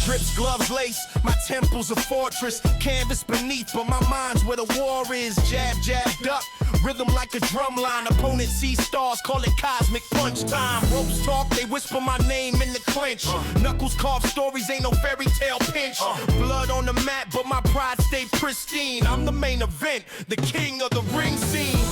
drips, gloves lace. My temple's a fortress, canvas beneath, but my mind's where the war is. Jab, jab, duck, rhythm like a drum line. Opponent sees stars, call it cosmic punch time. Ropes talk, they whisper my name in the clinch. Knuckles carve stories, ain't no fairy tale pinch. Blood on the mat, but my pride stay pristine. I'm the main event, the king of the ring scene.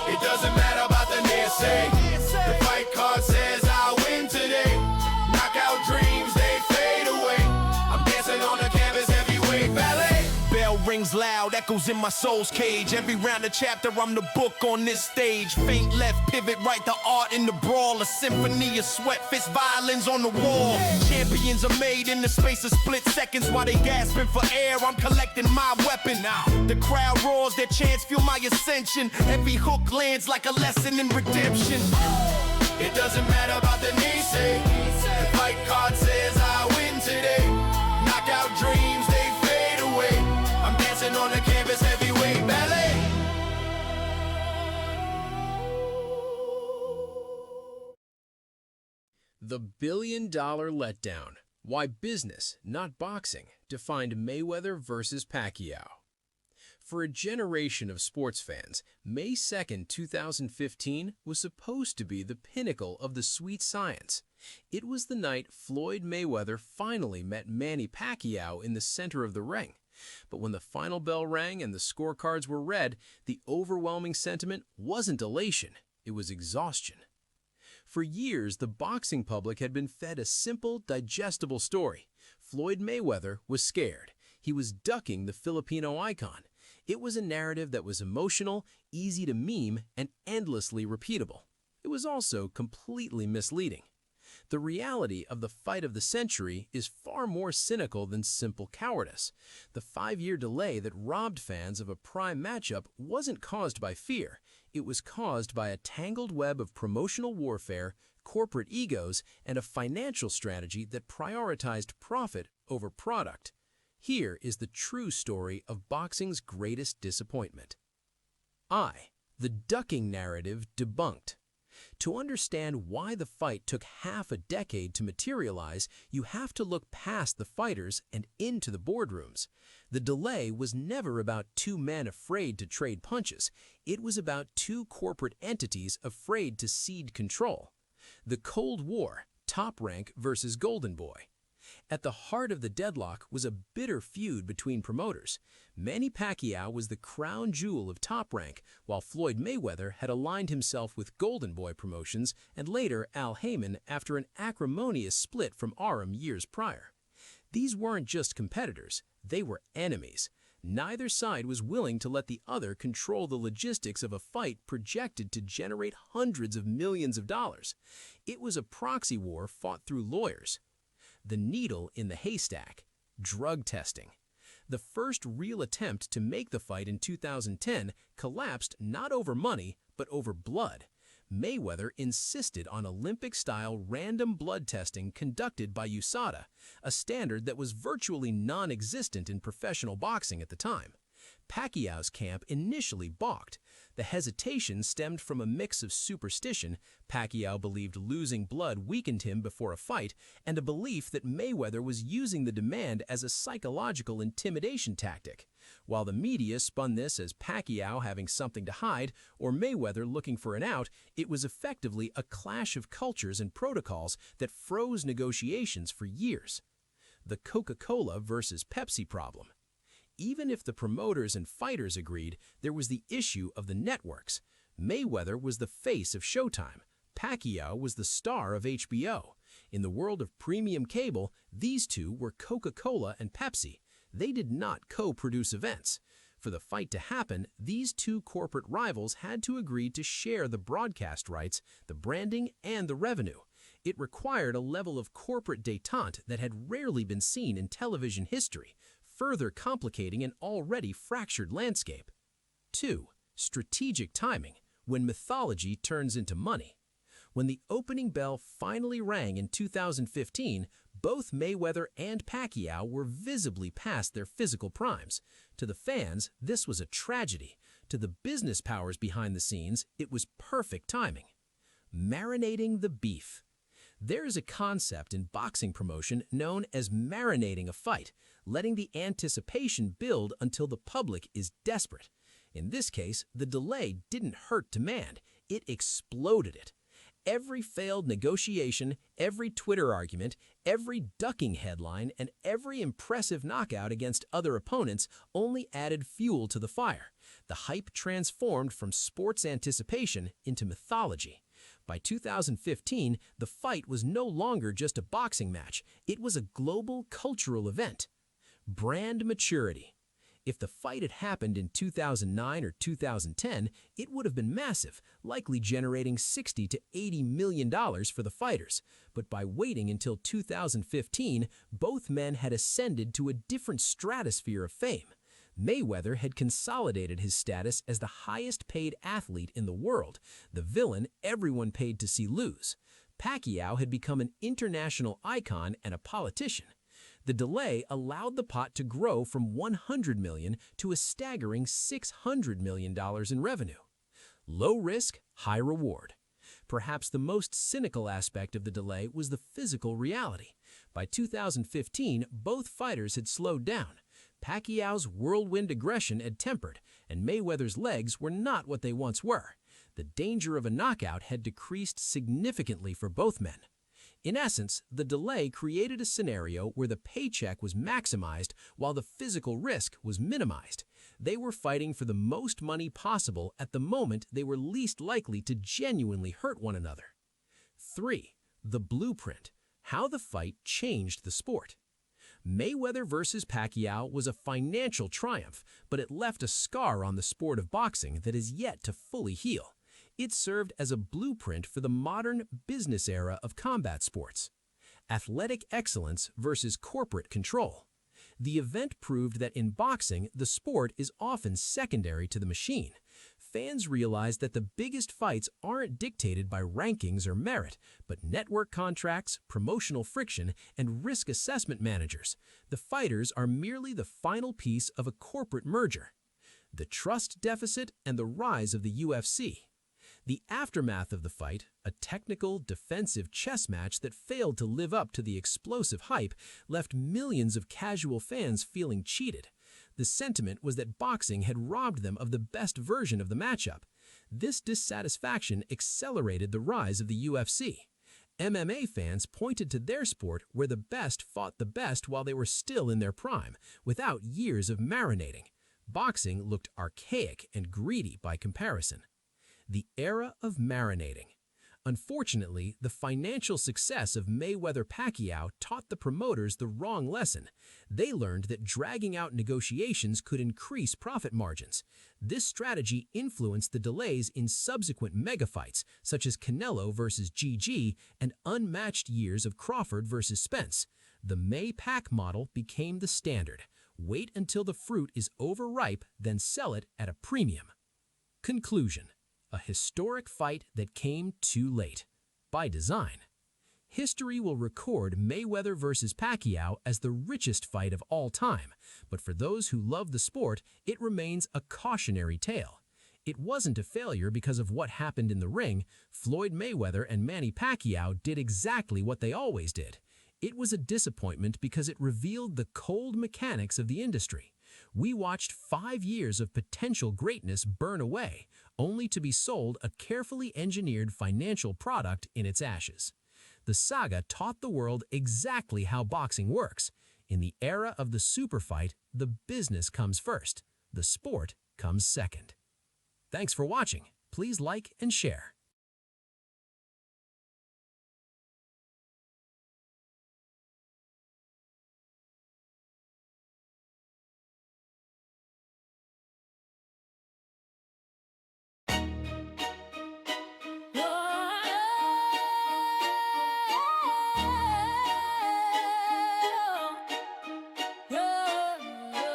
It doesn't matter about the naysay. The fight card says I'll win today. Knockout dreams, they fade away. I'm dancing on the canvas, heavyweight ballet. Bell rings loud, echoes in my soul's cage. Every round a chapter, I'm the book on this stage. Faint left, pivot right, the art in the brawl. A symphony of sweat, fist violins on the wall. Champions are made in the space of split seconds. While they gasping for air, I'm collecting my weapon. The crowd roars, their chants fuel my ascension. Every hook lands like a lesson in redemption. It doesn't matter about the naysay. The fight card says I win today. Knockout dreams, they fade away. I'm dancing on the canvas, heavyweight ballet. The $1 billion letdown. Why business, not boxing, defined Mayweather versus Pacquiao. For a generation of sports fans, May 2, 2015 was supposed to be the pinnacle of the sweet science. It was the night Floyd Mayweather finally met Manny Pacquiao in the center of the ring. But when the final bell rang and the scorecards were read, the overwhelming sentiment wasn't elation, it was exhaustion. For years, the boxing public had been fed a simple, digestible story. Floyd Mayweather was scared. He was ducking the Filipino icon. It was a narrative that was emotional, easy to meme, and endlessly repeatable. It was also completely misleading. The reality of the fight of the century is far more cynical than simple cowardice. The 5-year delay that robbed fans of a prime matchup wasn't caused by fear. It was caused by a tangled web of promotional warfare, corporate egos, and a financial strategy that prioritized profit over product. Here is the true story of boxing's greatest disappointment. The ducking narrative debunked. To understand why the fight took half a decade to materialize, you have to look past the fighters and into the boardrooms. The delay was never about two men afraid to trade punches. It was about two corporate entities afraid to cede control. The Cold War, Top Rank versus Golden Boy. At the heart of the deadlock was a bitter feud between promoters. Manny Pacquiao was the crown jewel of Top Rank, while Floyd Mayweather had aligned himself with Golden Boy Promotions and later Al Heyman after an acrimonious split from Arum years prior. These weren't just competitors, they were enemies. Neither side was willing to let the other control the logistics of a fight projected to generate hundreds of millions of dollars. It was a proxy war fought through lawyers. The needle in the haystack, drug testing. The first real attempt to make the fight in 2010 collapsed not over money, but over blood. Mayweather insisted on Olympic-style random blood testing conducted by USADA, a standard that was virtually non-existent in professional boxing at the time. Pacquiao's camp initially balked. The hesitation stemmed from a mix of superstition — Pacquiao believed losing blood weakened him before a fight — and a belief that Mayweather was using the demand as a psychological intimidation tactic. While the media spun this as Pacquiao having something to hide or Mayweather looking for an out, it was effectively a clash of cultures and protocols that froze negotiations for years. The Coca-Cola versus Pepsi problem. Even if the promoters and fighters agreed, there was the issue of the networks. Mayweather was the face of Showtime. Pacquiao was the star of HBO. In the world of premium cable, these two were Coca-Cola and Pepsi. They did not co-produce events. For the fight to happen, these two corporate rivals had to agree to share the broadcast rights, the branding, and the revenue. It required a level of corporate détente that had rarely been seen in television history, further complicating an already fractured landscape. 2. Strategic timing, when mythology turns into money. When the opening bell finally rang in 2015, both Mayweather and Pacquiao were visibly past their physical primes. To the fans, this was a tragedy. To the business powers behind the scenes, it was perfect timing. Marinating the beef. There is a concept in boxing promotion known as marinating a fight, letting the anticipation build until the public is desperate. In this case, the delay didn't hurt demand, it exploded it. Every failed negotiation, every Twitter argument, every ducking headline, and every impressive knockout against other opponents only added fuel to the fire. The hype transformed from sports anticipation into mythology. By 2015, the fight was no longer just a boxing match, it was a global cultural event. Brand maturity. If the fight had happened in 2009 or 2010, it would have been massive, likely generating $60 to $80 million for the fighters. But by waiting until 2015, both men had ascended to a different stratosphere of fame. Mayweather had consolidated his status as the highest-paid athlete in the world, the villain everyone paid to see lose. Pacquiao had become an international icon and a politician. The delay allowed the pot to grow from $100 million to a staggering $600 million in revenue. Low risk, high reward. Perhaps the most cynical aspect of the delay was the physical reality. By 2015, both fighters had slowed down. Pacquiao's whirlwind aggression had tempered, and Mayweather's legs were not what they once were. The danger of a knockout had decreased significantly for both men. In essence, the delay created a scenario where the paycheck was maximized while the physical risk was minimized. They were fighting for the most money possible at the moment they were least likely to genuinely hurt one another. 3. The blueprint. How the fight changed the sport. Mayweather versus Pacquiao was a financial triumph, but it left a scar on the sport of boxing that is yet to fully heal. It served as a blueprint for the modern business era of combat sports. Athletic excellence versus corporate control. The event proved that in boxing, the sport is often secondary to the machine. Fans realized that the biggest fights aren't dictated by rankings or merit, but network contracts, promotional friction, and risk assessment managers. The fighters are merely the final piece of a corporate merger. The trust deficit and the rise of the UFC. The aftermath of the fight, a technical, defensive chess match that failed to live up to the explosive hype, left millions of casual fans feeling cheated. The sentiment was that boxing had robbed them of the best version of the matchup. This dissatisfaction accelerated the rise of the UFC. MMA fans pointed to their sport where the best fought the best while they were still in their prime, without years of marinating. Boxing looked archaic and greedy by comparison. The era of marinating. Unfortunately, the financial success of Mayweather-Pacquiao taught the promoters the wrong lesson. They learned that dragging out negotiations could increase profit margins. This strategy influenced the delays in subsequent megafights, such as Canelo versus GG and unmatched years of Crawford versus Spence. The May-Pac model became the standard. Wait until the fruit is overripe, then sell it at a premium. Conclusion. A historic fight that came too late. By design. History will record Mayweather versus Pacquiao as the richest fight of all time, but for those who love the sport, it remains a cautionary tale. It wasn't a failure because of what happened in the ring. Floyd Mayweather and Manny Pacquiao did exactly what they always did. It was a disappointment because it revealed the cold mechanics of the industry. We watched 5 years of potential greatness burn away, only to be sold a carefully engineered financial product in its ashes. The saga taught the world exactly how boxing works. In the era of the super fight, the business comes first. The sport comes second. Thanks for watching. Please like and share.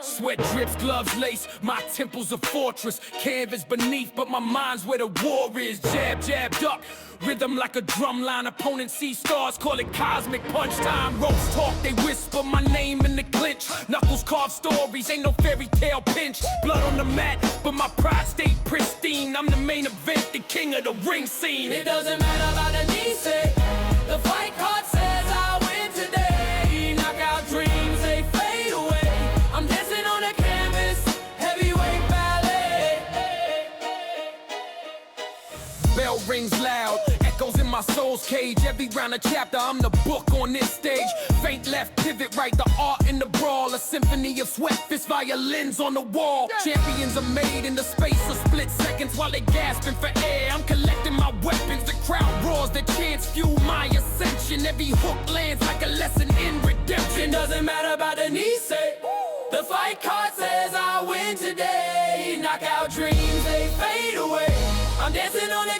Sweat drips, gloves lace, my temple's a fortress. Canvas beneath, but my mind's where the war is. Jab, jab, duck, rhythm like a drum line. Opponents see stars, call it cosmic punch time. Ropes talk, they whisper my name in the clinch. Knuckles carve stories, ain't no fairy tale pinch. Blood on the mat, but my pride stayed pristine. I'm the main event, the king of the ring scene. It doesn't matter about the DC. The fight card says I win today. Knockout dreams, they fade away. I'm dancing on a canvas, heavyweight ballet. Bell rings loud, echoes in my soul's cage. Every round a chapter, I'm the book on this stage. Faint left, pivot right, the art in the brawl. A symphony of sweat, fist violins on the wall. Champions are made in the space of split seconds while they gasping for air. I'm collecting my weapons, the crowd roars, the chants fuel my ascension. Every hook lands like a lesson in redemption. It doesn't matter about the knee, say. The fight card says I win today. Knockout dreams, they fade away. I'm dancing on a